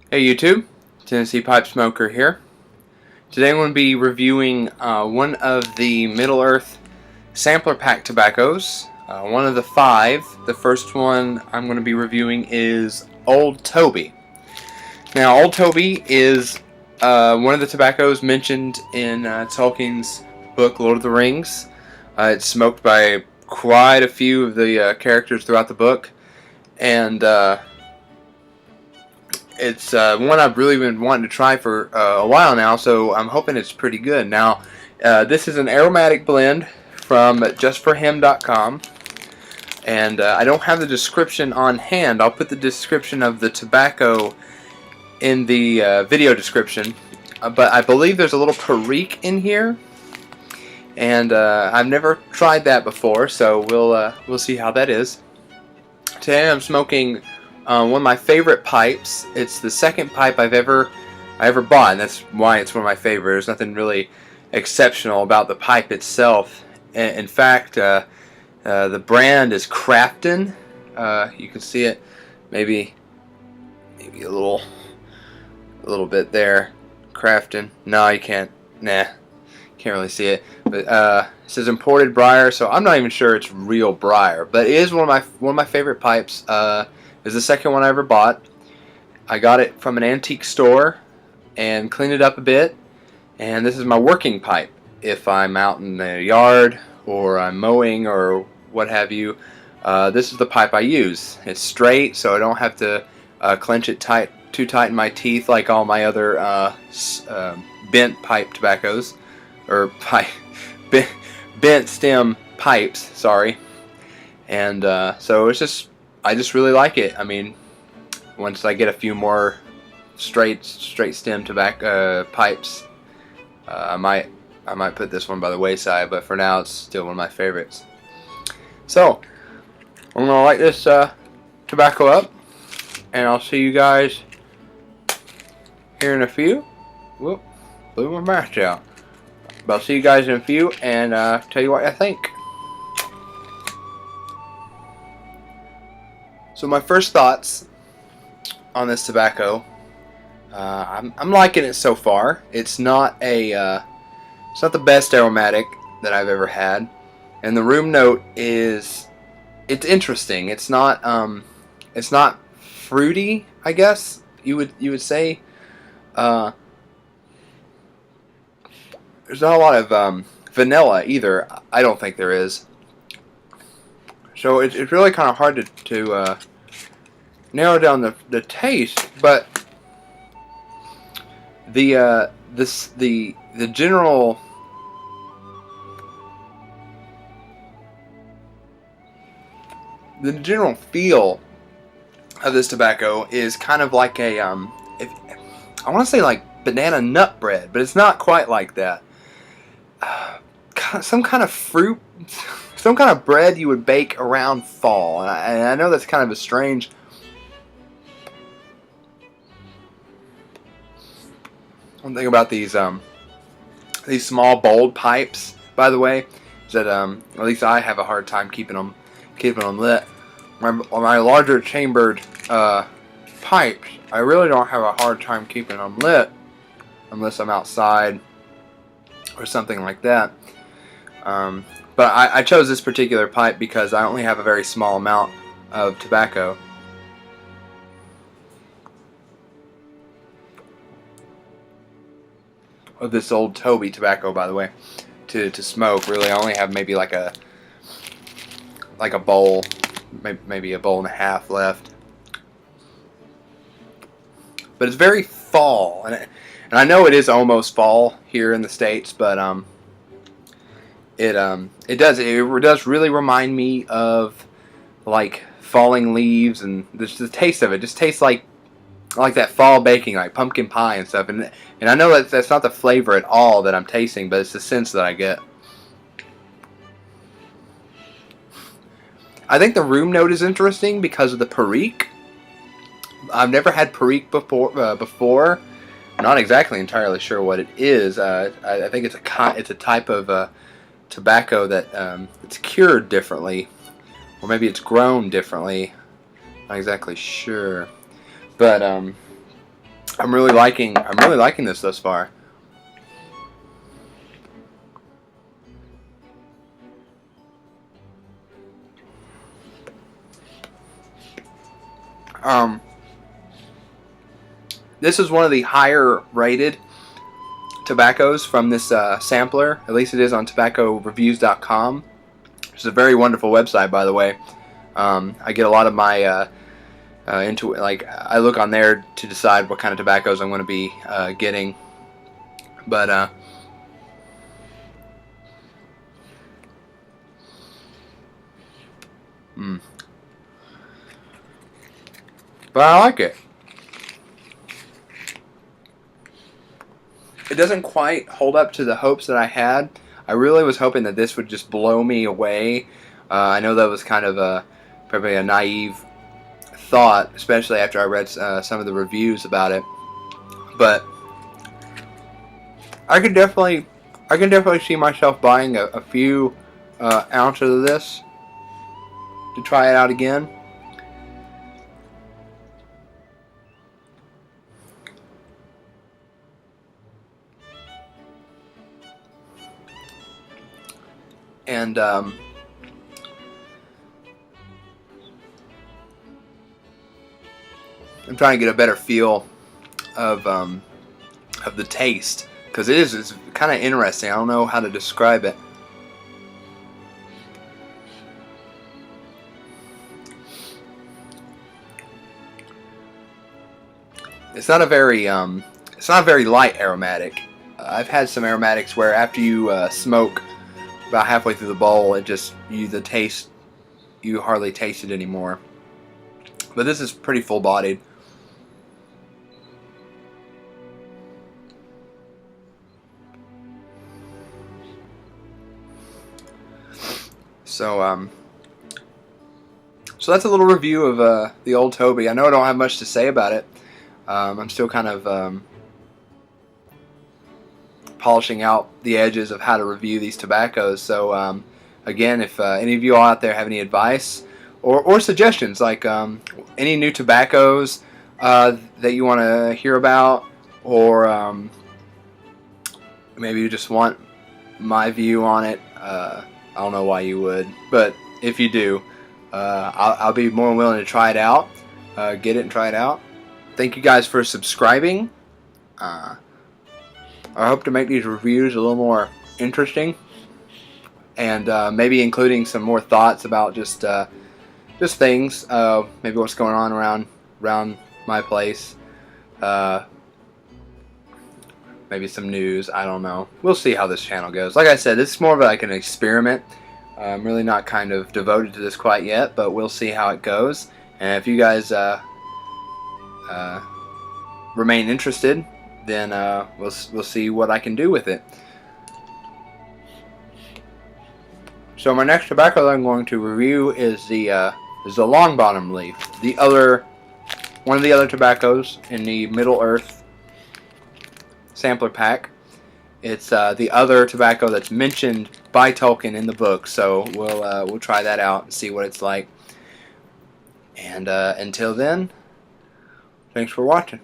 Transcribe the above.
Hey YouTube, Tennessee Pipe Smoker here. Today I'm going to be reviewing one of the Middle Earth sampler pack tobaccos. One of the 5. The first one I'm going to be reviewing is Old Toby. Now Old Toby is one of the tobaccos mentioned in Tolkien's book Lord of the Rings. It's smoked by quite a few of the characters throughout the book, and it's one I've really been wanting to try for a while now, so I'm hoping it's pretty good. Now, this is an aromatic blend from justforhim.com, and I don't have the description on hand. I'll put the description of the tobacco in the video description, but I believe there's a little Perique in here, and I've never tried that before, so we'll see how that is. Today I'm smoking one of my favorite pipes. It's the second pipe I ever bought, and that's why it's one of my favorites. There's nothing really exceptional about the pipe itself. In fact, the brand is Crafton. You can see it, maybe a little bit there. Crafton. No, you can't. Nah, can't really see it. But it says imported briar, so I'm not even sure it's real briar. But it is one of my favorite pipes. It's the second one I ever bought. I got it from an antique store and cleaned it up a bit, and this is my working pipe. If I'm out in the yard or I'm mowing or what have you, this is the pipe I use. It's straight, so I don't have to clench it too tight in my teeth like all my other bent pipe tobaccos, or bent stem pipes, sorry. And so I just really like it. I mean, once I get a few more straight stem tobacco pipes, I might put this one by the wayside. But for now, it's still one of my favorites. So I'm gonna light this tobacco up, and I'll see you guys here in a few. Whoop, blew my match out. But I'll see you guys in a few and tell you what I think. So my first thoughts on this tobacco, I'm liking it so far. It's not the best aromatic that I've ever had, and the room note it's interesting. It's not fruity, I guess you would say. There's not a lot of vanilla either. I don't think there is. So it's really kind of hard to narrow down the taste, but the general feel of this tobacco is kind of like a I want to say like banana nut bread, but it's not quite like that. Some kind of fruit. Some kind of bread you would bake around fall, and I know that's kind of a strange. One thing about these small bowled pipes, by the way, is that at least I have a hard time keeping them lit. My larger chambered pipes, I really don't have a hard time keeping them lit unless I'm outside or something like that. But I chose this particular pipe because I only have a very small amount of tobacco. Of this Old Toby tobacco, by the way, to smoke. Really, I only have maybe like a bowl, maybe a bowl and a half left. But it's very fall, and I know it is almost fall here in the States, but it does really remind me of like falling leaves, and the taste of it just tastes like that fall baking, like pumpkin pie and stuff. And I know that's not the flavor at all that I'm tasting, but it's the sense that I get. I think the room note is interesting because of the Perique. I've never had Perique before. I'm not exactly entirely sure what it is. I think it's a type of tobacco that it's cured differently, or maybe it's grown differently. Not exactly sure, but I'm really liking this thus far. This is one of the higher rated tobaccos from this sampler. At least it is on tobaccoreviews.com. It's a very wonderful website, by the way. I get a lot of my I look on there to decide what kind of tobaccos I'm going to be getting. But but I like it. It doesn't quite hold up to the hopes that I had. I really was hoping that this would just blow me away. I know that was kind of probably a naive thought, especially after I read some of the reviews about it. But I can definitely see myself buying a few ounces of this to try it out again. And I'm trying to get a better feel of the taste, because it's kind of interesting. I don't know how to describe it. It's not a very light aromatic. I've had some aromatics where after you smoke about halfway through the bowl, it just you hardly taste it anymore. But this is pretty full-bodied. So that's a little review of the Old Toby. I know I don't have much to say about it. I'm still kind of polishing out the edges of how to review these tobaccos. So again, if any of you all out there have any advice or suggestions, like any new tobaccos that you want to hear about, or maybe you just want my view on it, I don't know why you would, but if you do, I'll be more than willing to try it out, get it and try it out. Thank you guys for subscribing. I hope to make these reviews a little more interesting, and maybe including some more thoughts about just things, maybe what's going on around my place, maybe some news. I don't know. We'll see how this channel goes. Like I said, this is more of like an experiment. I'm really not kind of devoted to this quite yet, but we'll see how it goes. And if you guys remain interested, then we'll see what I can do with it. So my next tobacco that I'm going to review is the long bottom leaf, one of the other tobaccos in the Middle Earth sampler pack. It's the other tobacco that's mentioned by Tolkien in the book, so we'll try that out and see what it's like. And until then, thanks for watching.